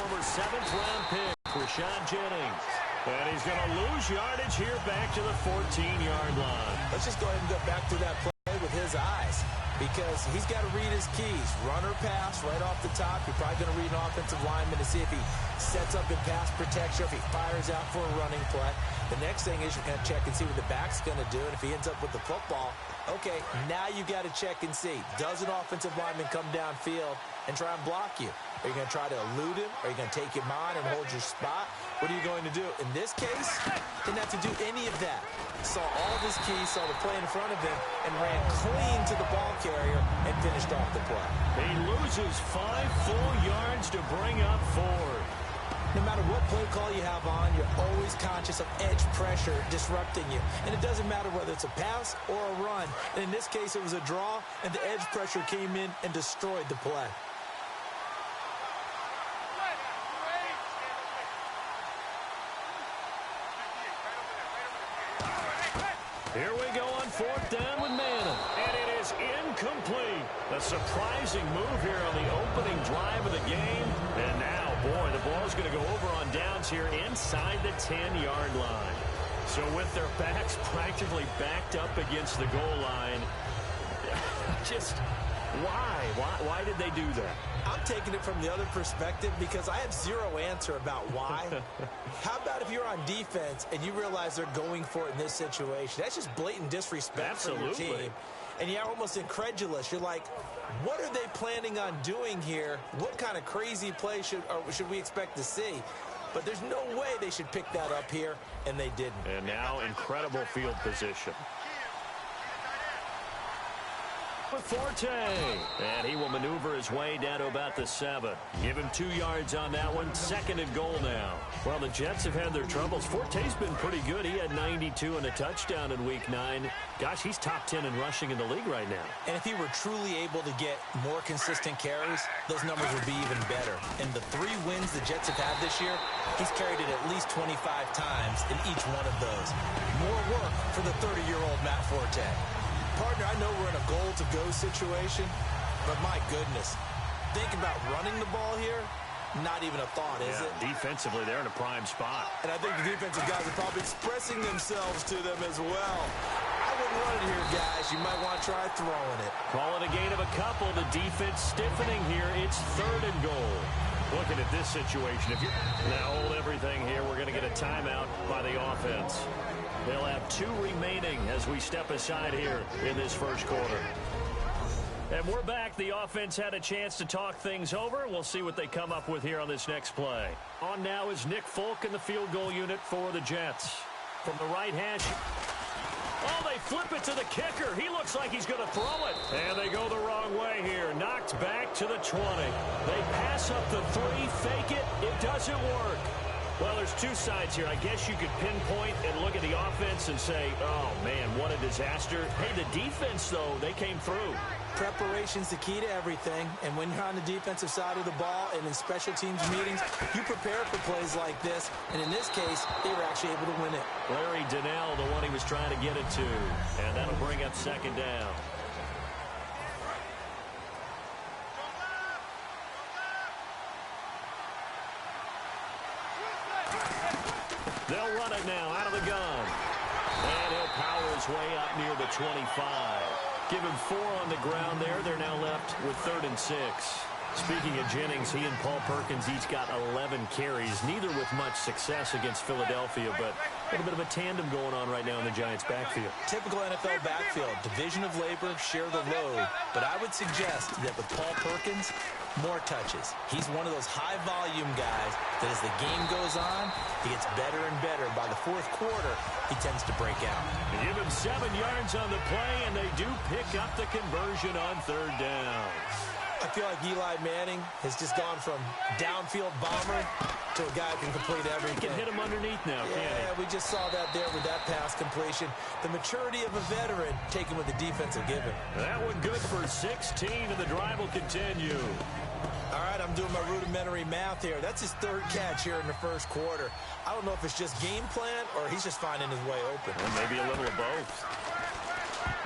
former 7th-round pick, Rashad Jennings. And he's going to lose yardage here back to the 14-yard line. Let's just go ahead and go back through that play with his eyes, because he's got to read his keys. Run or pass right off the top. You're probably going to read an offensive lineman to see if he sets up in pass protection, if he fires out for a running play. The next thing is you're going to check and see what the back's going to do. And if he ends up with the football, okay, now you got to check and see. Does an offensive lineman come downfield and try and block you? Are you going to try to elude him? Are you going to take him on and hold your spot? What are you going to do? In this case, didn't have to do any of that. Saw all of his keys, saw the play in front of him, and ran clean to the ball carrier and finished off the play. He loses 5 full yards to bring up 4. No matter what play call you have on, you're always conscious of edge pressure disrupting you. And it doesn't matter whether it's a pass or a run. And in this case, it was a draw, and the edge pressure came in and destroyed the play. Here we go on 4th down with Madden. And it is incomplete. A surprising move here on the opening drive of the game. And now, boy, the ball's going to go over on downs here inside the 10-yard line. So with their backs practically backed up against the goal line, just why did they do that? I'm taking it from the other perspective because I have zero answer about why. How about if you're on defense and you realize they're going for it in this situation? That's just blatant disrespect for your team. And you're almost incredulous. You're like, what are they planning on doing here? What kind of crazy play should we expect to see? But there's no way they should pick that up here, and they didn't. And now incredible field position. With Forte, and he will maneuver his way down to about the 7. Give him 2 yards on that one. 2nd and goal now. Well, the Jets have had their troubles. Forte's been pretty good. He had 92 and a touchdown in Week 9. Gosh, he's top 10 in rushing in the league right now. And if he were truly able to get more consistent carries, those numbers would be even better. And the 3 wins the Jets have had this year, he's carried it at least 25 times in each one of those. More work for the 30-year-old Matt Forte. Partner, I know we're in a goal-to-go situation, but my goodness, think about running the ball here, not even a thought, is it? Defensively, they're in a prime spot. And I think the defensive guys are probably expressing themselves to them as well. I wouldn't run it here, guys. You might want to try throwing it. Call it a gain of a couple. The defense stiffening here. It's 3rd and goal. Looking at this situation, if you now hold everything here, we're going to get a timeout by the offense. They'll have 2 remaining as we step aside here in this first quarter. And we're back. The offense had a chance to talk things over. We'll see what they come up with here on this next play. On now is Nick Folk in the field goal unit for the Jets. From the right hash. Oh, they flip it to the kicker. He looks like he's going to throw it. And they go the wrong way here. Knocked back to the 20. They pass up the 3, fake it. It doesn't work. Well, there's 2 sides here. I guess you could pinpoint and look at the offense and say, oh, man, what a disaster. Hey, the defense, though, they came through. Preparation's the key to everything. And when you're on the defensive side of the ball and in special teams meetings, you prepare for plays like this. And in this case, they were actually able to win it. Larry Donnell, the one he was trying to get it to. And that'll bring up 2nd down. They'll run it now out of the gun. And he'll power his way up near the 25. Give him 4 on the ground there. They're now left with 3rd and 6. Speaking of Jennings, he and Paul Perkins each got 11 carries, neither with much success against Philadelphia, but a little bit of a tandem going on right now in the Giants' backfield. Typical NFL backfield, division of labor, share the load. But I would suggest that with Paul Perkins, more touches. He's one of those high-volume guys that as the game goes on, he gets better and better. By the 4th quarter, he tends to break out. Give him 7 yards on the play, and they do pick up the conversion on 3rd down. I feel like Eli Manning has just gone from downfield bomber to a guy who can complete everything. He can hit him underneath now, can't he? Yeah, we just saw that there with that pass completion. The maturity of a veteran taken with the defensive given. That one good for 16, and the drive will continue. All right, I'm doing my rudimentary math here. That's his 3rd catch here in the first quarter. I don't know if it's just game plan or he's just finding his way open. Well, maybe a little of both.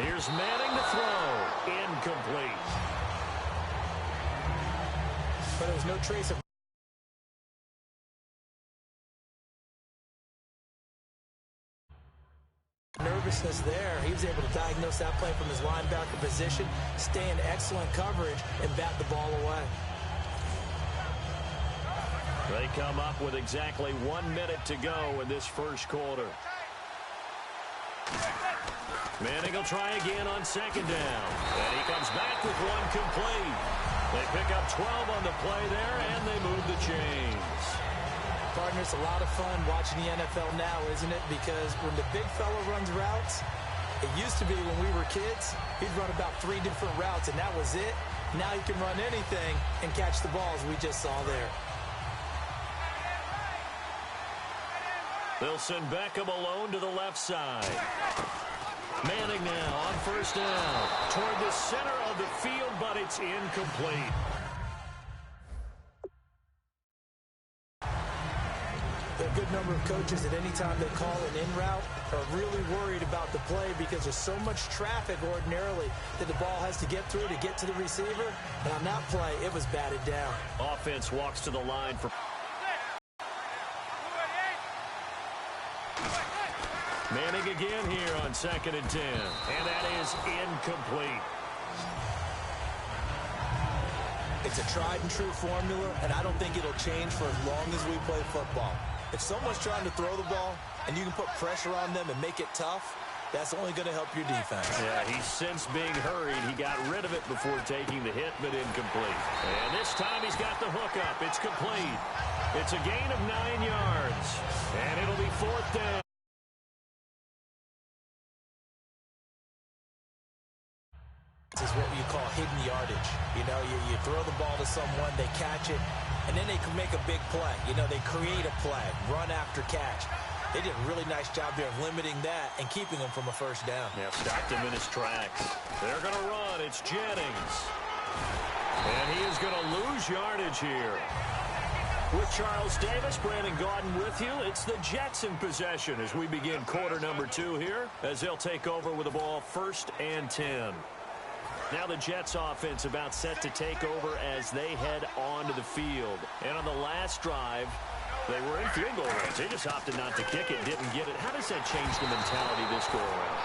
Here's Manning to throw. Incomplete. But there was no trace of Nervousness there. He was able to diagnose that play from his linebacker position, stay in excellent coverage, and bat the ball away. They come up with exactly 1 minute to go in this first quarter. Manning will try again on second down. And he comes back with one complete. They pick up 12 on the play there, and they move the chains. Partner, it's a lot of fun watching the NFL now, isn't it? Because when the big fella runs routes, it used to be when we were kids, he'd run about 3 different routes, and that was it. Now he can run anything and catch the balls we just saw there. They'll send Beckham alone to the left side. Manning now on first down toward the center of the field, but it's incomplete. A good number of coaches at any time they call an in route are really worried about the play because there's so much traffic ordinarily that the ball has to get through to get to the receiver. And on that play, it was batted down. Offense walks to the line for Manning again here on 2nd and 10. And that is incomplete. It's a tried and true formula, and I don't think it'll change for as long as we play football. If someone's trying to throw the ball and you can put pressure on them and make it tough, that's only going to help your defense. Yeah, he's since being hurried. He got rid of it before taking the hit, but incomplete. And this time he's got the hook up. It's complete. It's a gain of 9 yards. And it'll be 4th down. This is what you call hidden yardage. You know, you throw the ball to someone, they catch it, and then they can make a big play. You know, they create a play, run after catch. They did a really nice job there of limiting that and keeping him from a first down. Yeah, stopped him in his tracks. They're going to run. It's Jennings. And he is going to lose yardage here. With Charles Davis, Brandon Gaudin with you. It's the Jets in possession as we begin quarter number 2 here, as they'll take over with the ball 1st and 10. Now the Jets offense about set to take over as they head onto the field. And on the last drive, they were in field goal range. They just opted not to kick it, didn't get it. How does that change the mentality this go around?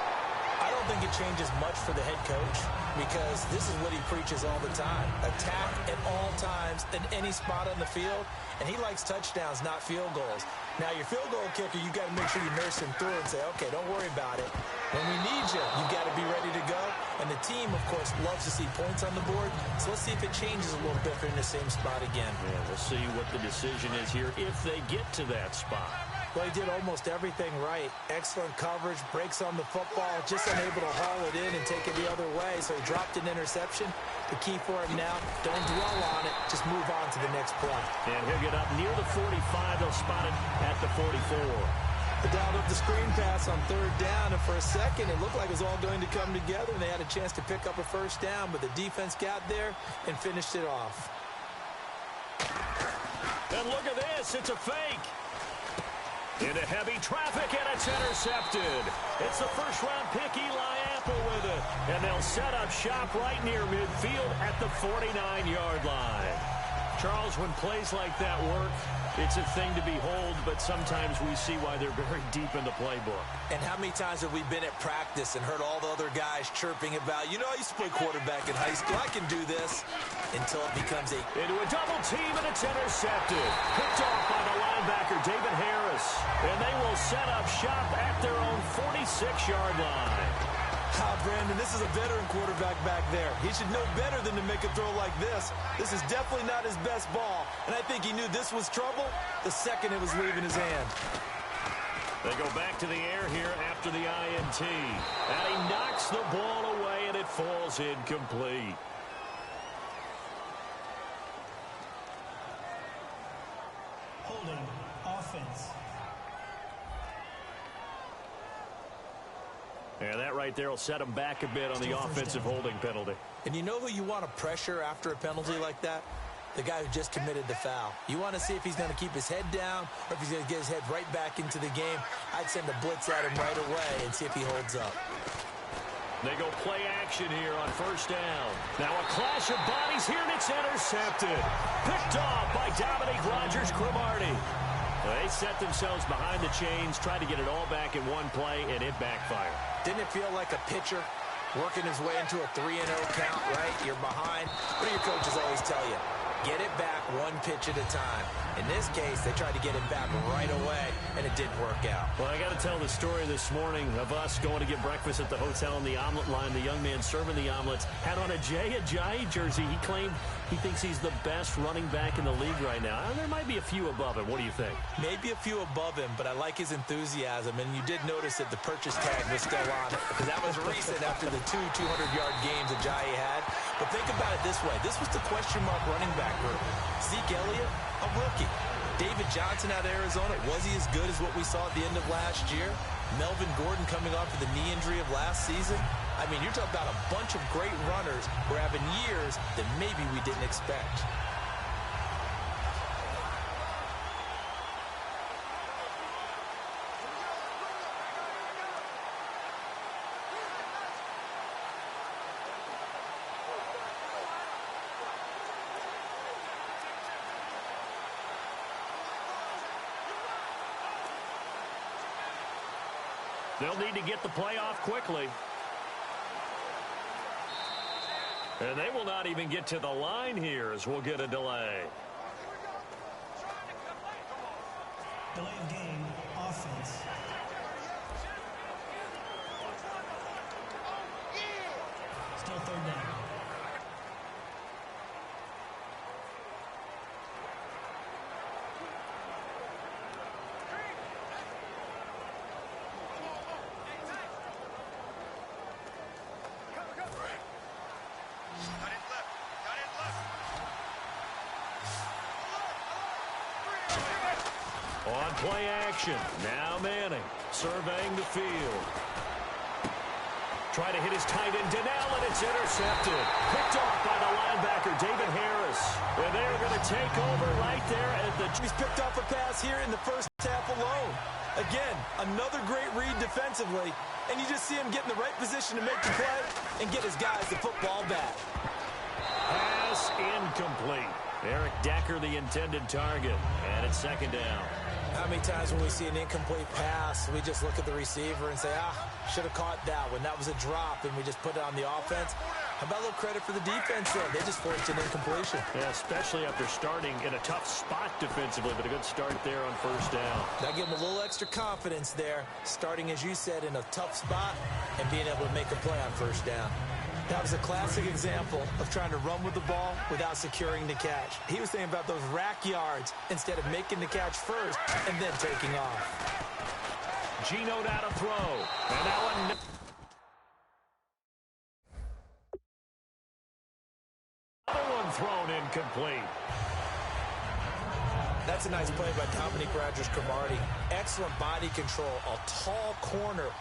I don't think it changes much for the head coach because this is what he preaches all the time. Attack at all times in any spot on the field. And he likes touchdowns, not field goals. Now, your field goal kicker, you got to make sure you nurse him through and say, okay, don't worry about it. When we need you, you got to be ready to go. And the team, of course, loves to see points on the board. So let's see if it changes a little bit if they're in the same spot again. Yeah, we'll see what the decision is here if they get to that spot. Well, he did almost everything right. Excellent coverage, breaks on the football, just unable to haul it in and take it the other way. So he dropped an interception. The key for him now, don't dwell on it. Just move on to the next play. And he'll get up near the 45. They'll spot it at the 44. They dialed up the screen pass on 3rd down, and for a second, it looked like it was all going to come together, and they had a chance to pick up a first down, but the defense got there and finished it off. And look at this. It's a fake. Into heavy traffic, and it's intercepted. It's the first-round pick, Eli Apple, with it. And they'll set up shop right near midfield at the 49-yard line. Charles, when plays like that work, it's a thing to behold, but sometimes we see why they're very deep in the playbook. And how many times have we been at practice and heard all the other guys chirping about, you know, I used to play quarterback in high school, I can do this, until it becomes into a double team, and it's intercepted. Picked off by the linebacker, David Harris. And they will set up shop at their own 46-yard line. Brandon, this is a veteran quarterback back there. He should know better than to make a throw like this. This is definitely not his best ball, and I think he knew this was trouble the second it was leaving his hand. They go back to the air here after the INT, and he knocks the ball away, and it falls incomplete. Holding offense. And that right there will set him back a bit on the offensive holding penalty. And you know who you want to pressure after a penalty like that? The guy who just committed the foul. You want to see if he's going to keep his head down or if he's going to get his head right back into the game. I'd send a blitz at him right away and see if he holds up. They go play action here on first down. Now a clash of bodies here, and it's intercepted. Picked off by Dominique Rodgers-Cromartie. They set themselves behind the chains, tried to get it all back in one play, and it backfired. Didn't it feel like a pitcher working his way into a 3-0 count, right? You're behind. What do your coaches always tell you? Get it back one pitch at a time. In this case, they tried to get it back right away, and it didn't work out. Well, I got to tell the story this morning of us going to get breakfast at the hotel on the omelet line. The young man serving the omelets had on a Jay Ajayi jersey. He claimed he thinks he's the best running back in the league right now. There might be a few above him. What do you think? Maybe a few above him, but I like his enthusiasm. And you did notice that the purchase tag was still on it, because that was recent after the 200-yard games Ajayi had. But think about it this way. This was the question mark running back group. Zeke Elliott, a rookie. David Johnson out of Arizona, was he as good as what we saw at the end of last year? Melvin Gordon coming off of the knee injury of last season. I mean, you're talking about a bunch of great runners who are having years that maybe we didn't expect. They'll need to get the play off quickly. And they will not even get to the line here as we'll get a delay. Delay of game, offense. Still third down. On play action, now Manning surveying the field. Try to hit his tight end, Donnell, and it's intercepted. Picked off by the linebacker, David Harris. And they are going to take over right there at the... He's picked off a pass here in the first half alone. Again, another great read defensively, and you just see him get in the right position to make the play and get his guys the football back. Pass incomplete. Eric Decker, the intended target, and it's second down. How many times when we see an incomplete pass, we just look at the receiver and say, should have caught that one. That was a drop, and we just put it on the offense. How about a little credit for the defense there? They just forced an incompletion. Yeah, especially after starting in a tough spot defensively, but a good start there on first down. That gave them a little extra confidence there, starting, as you said, in a tough spot and being able to make a play on first down. That was a classic example of trying to run with the ball without securing the catch. He was thinking about those rack yards instead of making the catch first and then taking off. Geno down to throw. And that one thrown incomplete. That's a nice play by Dominique Rodgers-Cromartie. Excellent body control, a tall corner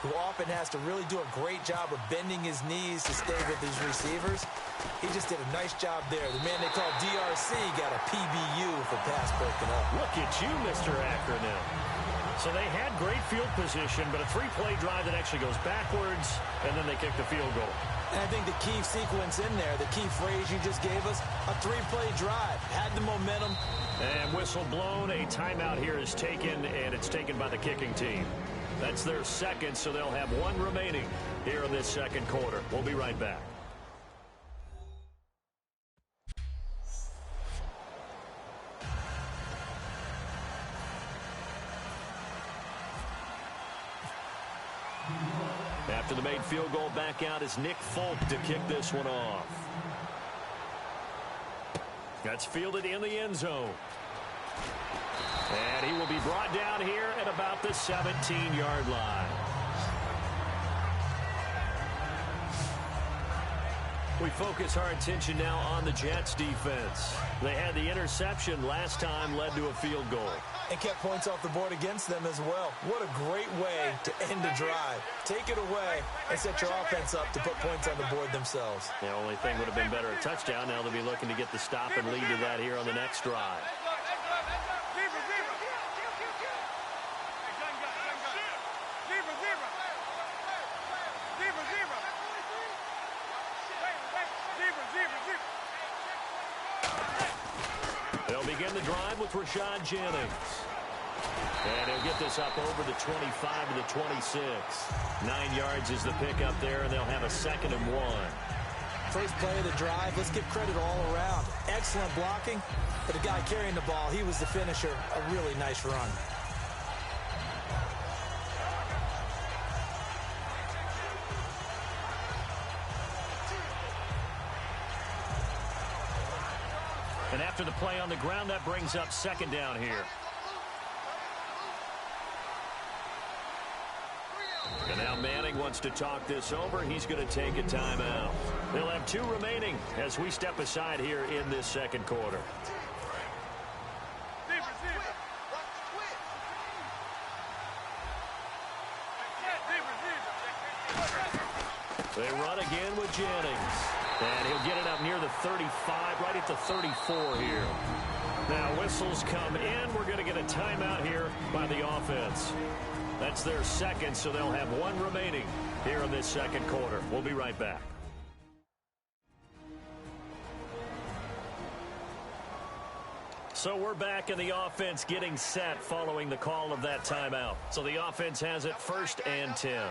who often has to really do a great job of bending his knees to stay with his receivers. He just did a nice job there. The man they call DRC got a PBU for pass breaking up. Look at you, Mr. Acronym. So they had great field position, but a three-play drive that actually goes backwards, and then they kick the field goal. And I think the key sequence in there, the key phrase you just gave us, a three-play drive. Had the momentum. And whistle blown. A timeout here is taken, and it's taken by the kicking team. That's their second, so they'll have one remaining here in this second quarter. We'll be right back. After the made field goal, back out is Nick Folk to kick this one off. That's fielded in the end zone. And he will be brought down here at about the 17-yard line. We focus our attention now on the Jets defense. They had the interception last time, led to a field goal. And kept points off the board against them as well. What a great way to end a drive. Take it away and set your offense up to put points on the board themselves. The only thing would have been better a touchdown. Now they'll be looking to get the stop and lead to that here on the next drive. They'll begin the drive with Rashad Jennings. And he'll get this up over the 25 to the 26. 9 yards is the pickup there, and they'll have a 2nd and 1. First play of the drive, let's give credit all around. Excellent blocking, but the guy carrying the ball, he was the finisher. A really nice run. And after the play on the ground, that brings up 2nd down here. And now Manning wants to talk this over. He's going to take a timeout. They'll have 2 remaining as we step aside here in this 2nd quarter. They run again with Jennings. And he'll get it up near the 35, right at the 34 here. Now whistles come in. We're going to get a timeout here by the offense. That's their 2nd, so they'll have 1 remaining here in this 2nd quarter. We'll be right back. So we're back in the offense getting set following the call of that timeout. So the offense has it 1st and 10.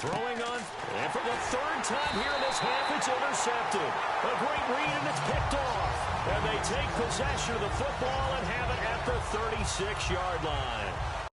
Throwing on, and for the 3rd time here in this half, it's intercepted. A great read, and it's picked off. And they take possession of the football and have it at the 36-yard line.